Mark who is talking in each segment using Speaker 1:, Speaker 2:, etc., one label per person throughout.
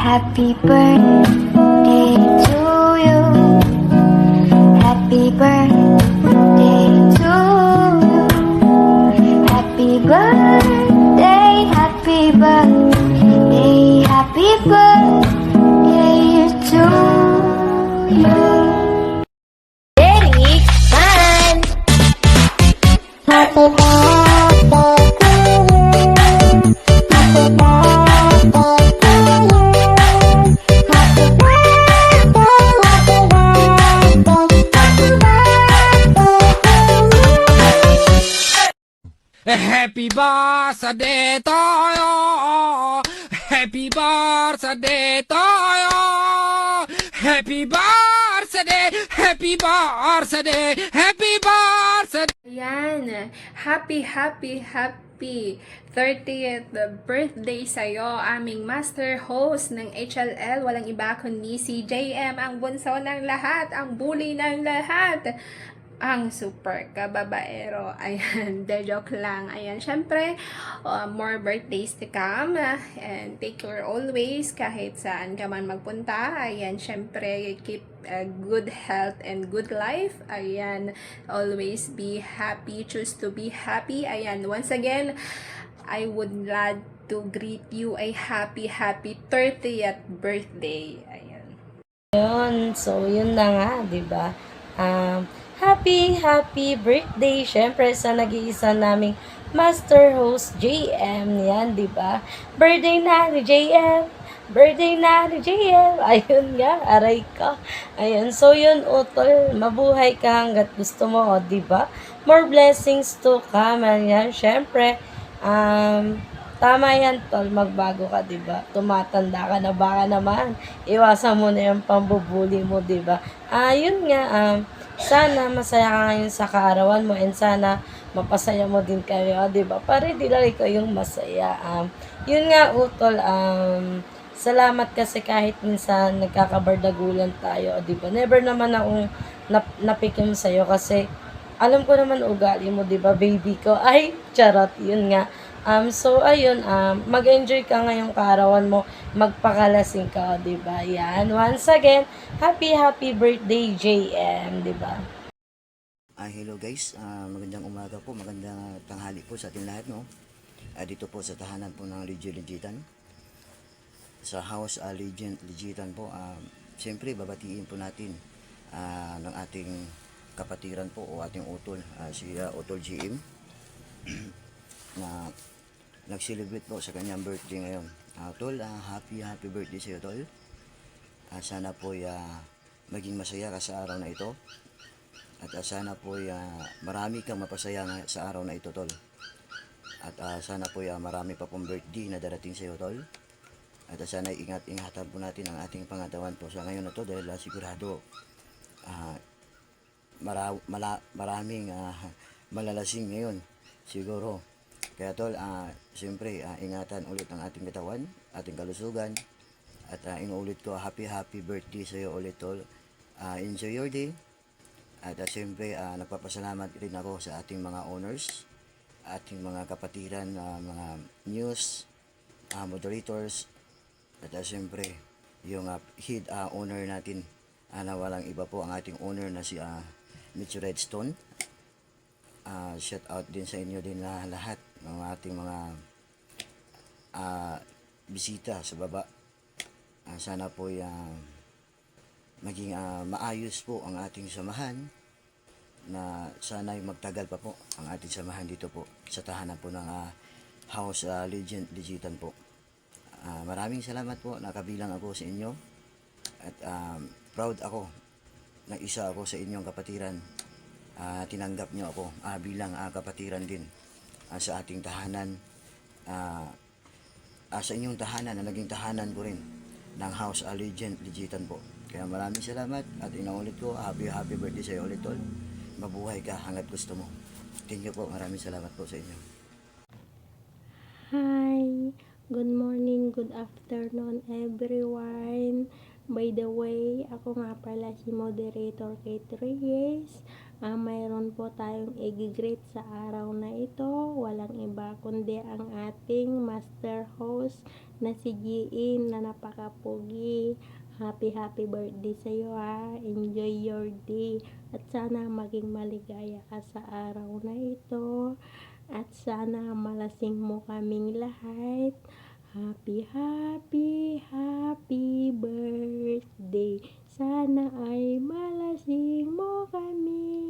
Speaker 1: Happy birthday to you. Happy birthday to you. Happy birthday, happy birthday, happy birthday to you. Eric Man. Happy birthday to you. Happy birthday to you. Happy birthday, happy birthday, happy birthday to you.
Speaker 2: Happy birthday to you. Happy birthday to you. Happy birthday, happy birthday, happy birthday.
Speaker 3: Ayan, happy 30th birthday sa'yo, aming master host ng HLL. Walang iba kundi si JM, ang bunso ng lahat, ang bully ng lahat, ang super kababaero. Ayan, de joke lang. Ayan, syempre, more birthdays to come. And take care always, kahit saan ka man magpunta. Ayan, syempre, keep good health and good life. Ayan, always be happy. Choose to be happy. Ayan, once again, I would like to greet you a happy 30th birthday. Ayan.
Speaker 4: Yun, so yun na nga, 'di ba? Happy birthday syempre sa nag-iisa naming master host JM, yan, 'di ba? Birthday na ni JM. Birthday na ni JM. Ayun nga, aray ka. Ayun, so yun, utol, mabuhay ka hanggat gusto mo, o, 'di ba? More blessings to come. Yan, syempre, tama yan, tol, magbago ka, 'di ba? Tumatanda ka na, baka naman iwasan mo na yung pambubuli mo, 'di ba? Yun nga, sana masaya ka ngayon sa kaarawan mo, and sana mapasaya mo din kayo, 'di ba? Para di lang ikaw yung masaya. Yun nga, utol, salamat kasi kahit minsan nagkakabardagulan tayo, 'di ba? Never naman akong napikim sa'yo kasi alam ko naman ugali mo, 'di ba, baby ko? Ay, charot, yun nga. So ayun, mag-enjoy ka ngayong kaarawan mo, magpakalasing ka, 'di ba? Yan. Once again, happy birthday JM, 'di ba?
Speaker 5: Hello guys, magandang umaga po, magandang tanghali po sa ating lahat, no? Dito po sa tahanan po ng Legitan, sa House Legitan po. Siyempre, babatiin po natin ng ating kapatiran po o ating utol, si Utol GM na nag-celebrate po sa kanyang birthday ngayon. Tol, happy birthday sa iyo, Tol. Sana po maging masaya ka sa araw na ito. At sana po marami kang mapasaya sa araw na ito, Tol. At sana po marami pa pong birthday na darating sa iyo, Tol. At sana ingatan po natin ang ating pangatawan po sa ngayon na to, dahil sigurado maraming malalasing ngayon siguro. Kaya, Tol, siyempre, ingatan ulit ang ating katawan, ating kalusugan. At inuulit ko, happy birthday sa iyo ulit, Tol. Enjoy your day. At siyempre, nagpapasalamat rin ako sa ating mga owners, ating mga kapatiran, mga news, moderators. At siyempre, yung head owner natin, na walang iba po, ang ating owner na si Mitch Redstone. Shout out din sa inyo din lahat ng ating mga bisita sa baba. Sana po maging maayos po ang ating samahan, na sana'y magtagal pa po ang ating samahan dito po sa tahanan po ng House Legitan po. Maraming salamat po, nakabilang ako sa inyo, at proud ako na isa ako sa inyong kapatiran. Tinanggap nyo ako bilang kapatiran din sa ating tahanan, sa inyong tahanan na naging tahanan ko rin ng House Legitan po. Kaya maraming salamat, at inaulit ko, happy birthday sa iyo ulit, Tol. Mabuhay ka hanggat gusto mo. Thank you po, maraming salamat po sa inyo.
Speaker 6: Hi, good morning, good afternoon everyone. By the way, ako nga pala si Moderator Kate Reyes. Mayroon po tayong i-greet sa araw na ito. Walang iba kundi ang ating master host na si Gian na napakapugi. Happy birthday sa iyo ha. Enjoy your day. At sana maging maligaya ka sa araw na ito. At sana malasing mo kaming lahat. Happy birthday. Sana ay malasing mo kami.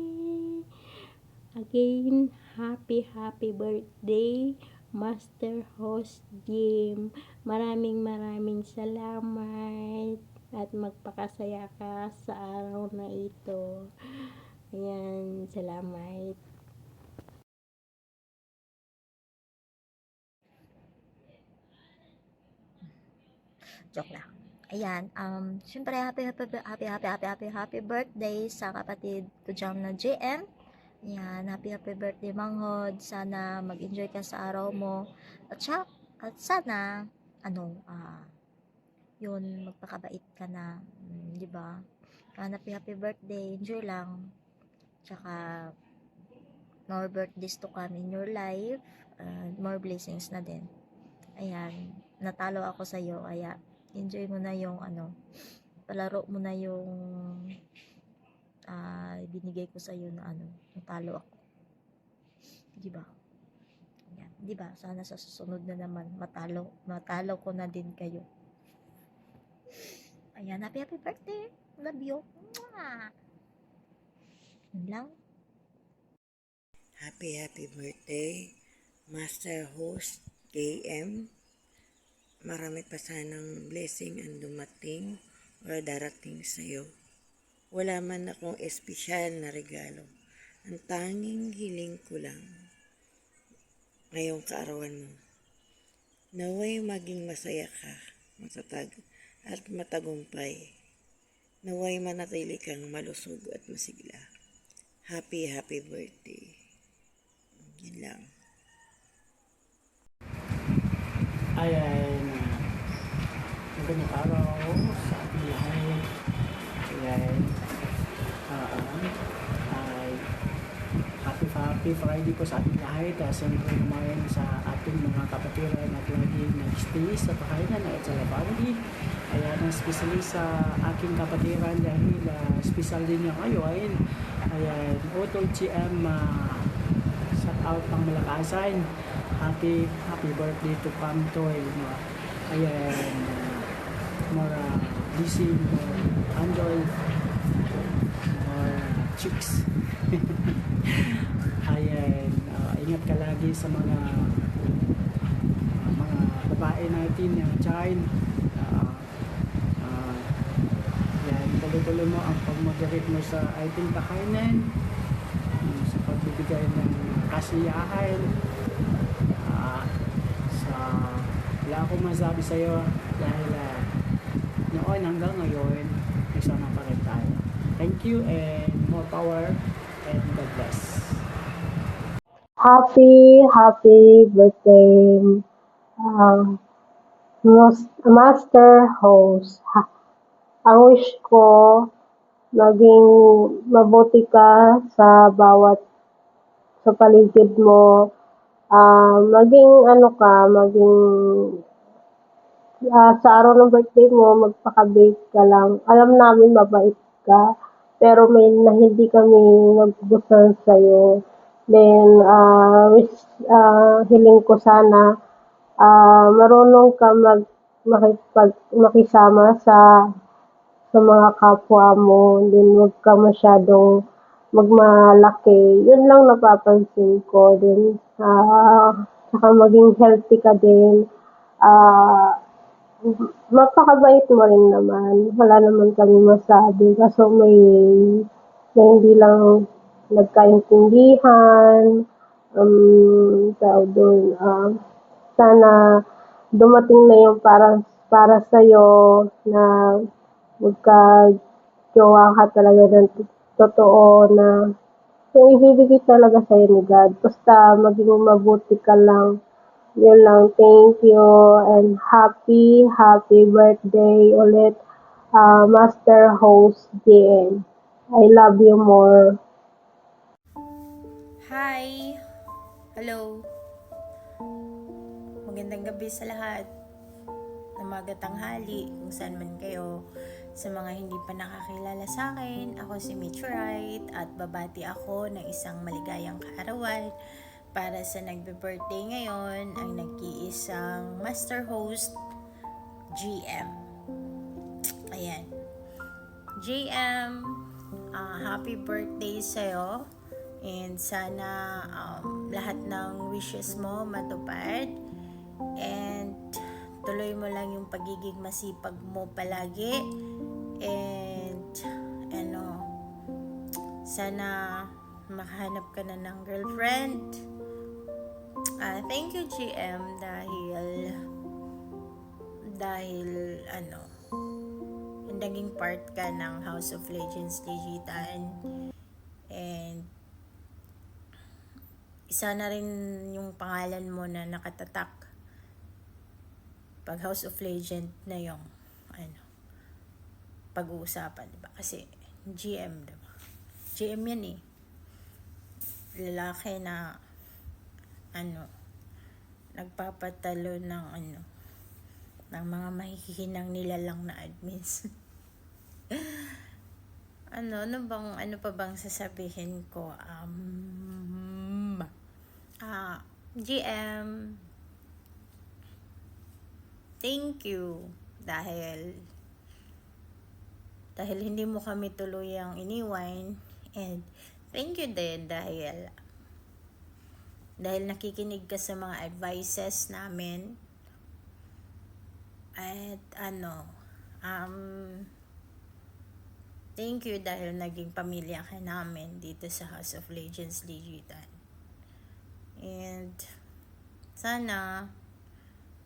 Speaker 6: Again, happy birthday, Master Host Jim. Maraming salamat at magpakasaya ka sa araw na ito. Ayan, salamat.
Speaker 7: Joke lang. Ayan, syempre happy birthday sa kapatid ko dyan na JM. Ayan, happy birthday Manghod. Sana mag-enjoy ka sa araw mo. At sana, yun, magpakabait ka na. Di ba? Happy birthday. Enjoy lang. Tsaka, more birthdays to come in your life. More blessings na din. Ayan, natalo ako sa'yo. Kaya, enjoy mo na yung palaro mo na yung binigay ko sa iyo na natalo ako. 'Di ba? Yan, 'di ba? Sana sa susunod na naman matalo ko na din kayo. Ayan, happy birthday. Love you. Mwah! Yun lang.
Speaker 8: Happy birthday, Master Host KM. Marami pa sanang blessing ang dumating o darating sa'yo. Wala man akong espesyal na regalo. Ang tanging hiling ko lang ngayong kaarawan mo. Naway maging masaya ka, matatag at matagumpay. Naway manatili kang malusog at masigla. Happy birthday. Yun lang.
Speaker 9: Ayan, magandang araw sa ating lahat. Ayan, ay happy Friday po sa ating lahat. Siyempre naman sa ating mga kapatiran at lagi nag-stay sa tahanan at sa family. Ayan, especially sa aking kapatiran dahil special din niya ngayon. Ayan, Otto GM, shout out pang Malakasan. Happy birthday to Pamtoy. Ayan, more busy, more enjoy, more chicks. Ayan, ingat ka lagi sa mga babae natin na child. Yan, tuloy-tuloy mo ang pag-moderate mo sa ating tahanan, sa pagbibigay ng kasiyahan. Wala akong masabi sa iyo dahil noon hanggang ngayon nagsama pa rin tayo. Thank you and more power and God bless.
Speaker 6: Happy birthday, Master Host. Ang wish ko, maging mabuti ka sa paligid mo. Maging sa araw ng birthday mo, magpaka-bake ka lang. Alam namin mabait ka, pero may na hindi kami nagugustuhan sa'yo. Then, hiling ko sana, marunong ka makisama sa mga kapwa mo. Then, huwag ka masyadong magmalaki. Yun lang napapansin ko. Then, saka maging healthy ka din. Mapakabait mo rin naman. Wala naman kami masabi. Kaso may hindi lang nagkaintindihan. Sana dumating na yung para sa'yo na magka-jowa ka talaga ng totoo na yung ibibigay talaga sa'yo ni God. Basta maging mabuti ka lang. Yun lang. Thank you and happy birthday ulit, Master Host JM. I love you more.
Speaker 10: Hi! Hello! Magandang gabi sa lahat. Umaga, tanghali, kung saan man kayo. Sa mga hindi pa nakakilala sa akin, ako si Mitch Wright at babati ako ng isang maligayang kaarawan para sa nagbe-birthday ngayon ang nag-iisang master host, GM. Ayan. GM, happy birthday sa'yo. And sana lahat ng wishes mo matupad. And tuloy mo lang yung pagiging masipag mo palagi. And sana makahanap ka na ng girlfriend. Thank you GM dahil naging part ka ng House of Legends Digital. And isa na rin yung pangalan mo na nakatatak pag House of Legend na yung pag-uusapan, diba? Kasi GM, diba? GM yan eh. Lalaki na nagpapatalo ng ng mga mahihinang nilalang na admins. ano pa bang sasabihin ko? GM, thank you dahil hindi mo kami tuluyang iniwan, and thank you din dahil nakikinig ka sa mga advices namin, at thank you dahil naging pamilya ka namin dito sa House of Legends Digital. And sana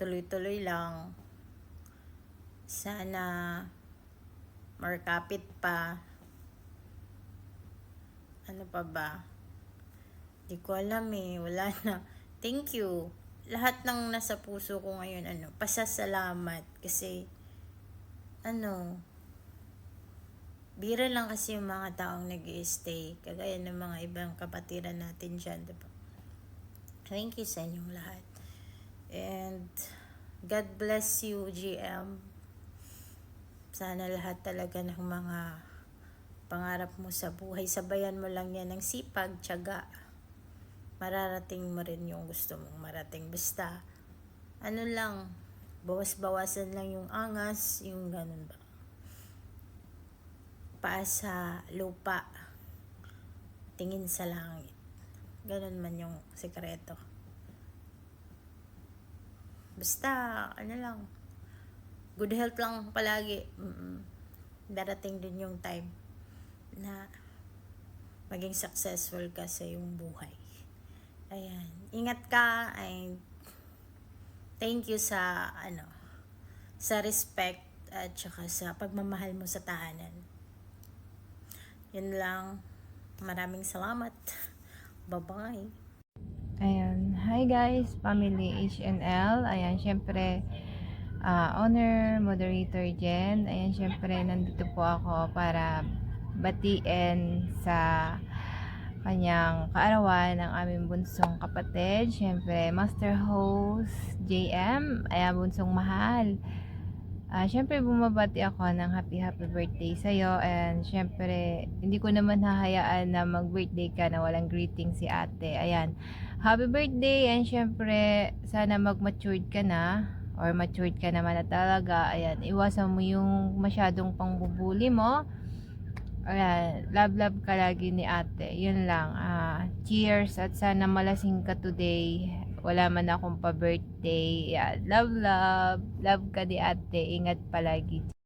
Speaker 10: tuloy-tuloy lang. Sana markapit pa. Ano pa ba? Di ko alam eh. Wala na. Thank you. Lahat ng nasa puso ko ngayon, pasasalamat. Kasi, bira lang kasi yung mga taong nag-i-stay. Kagaya ng mga ibang kapatiran natin dyan, diba? Thank you sa inyong lahat. And God bless you, GM. Sana lahat talaga ng mga pangarap mo sa buhay, sabayan mo lang yan ng sipag, tiyaga. Mararating mo rin yung gusto mong marating. Basta, lang, bawas-bawasan lang yung angas, yung ganun ba. Paa sa lupa, tingin sa langit. Ganun man yung sekreto. Basta, lang, good health lang palagi. Darating din yung time na maging successful ka sa iyong buhay. Ayan. Ingat ka, and thank you sa sa respect at saka sa pagmamahal mo sa tahanan. Yun lang. Maraming salamat. Bye-bye.
Speaker 11: Ayan. Hi guys, family HNL. Ayan, syempre, owner, moderator Jen. Ayan, syempre, nandito po ako para batiin sa kanyang kaarawan ng aming bunsong kapatid. Syempre, master host JM. Ayan, bunsong mahal. Syempre, bumabati ako ng happy birthday sa'yo. And syempre, hindi ko naman hahayaan na mag-birthday ka na walang greeting si ate. Ayan, happy birthday. And syempre, sana mag-matured ka na, or matured ka naman na talaga. Ayan, iwasan mo yung masyadong pangbubuli mo. Ayan, love ka lagi ni ate. Yun lang. Cheers, at sana malasing ka today. Wala man akong pa-birthday. Love ka di ate. Ingat palagi.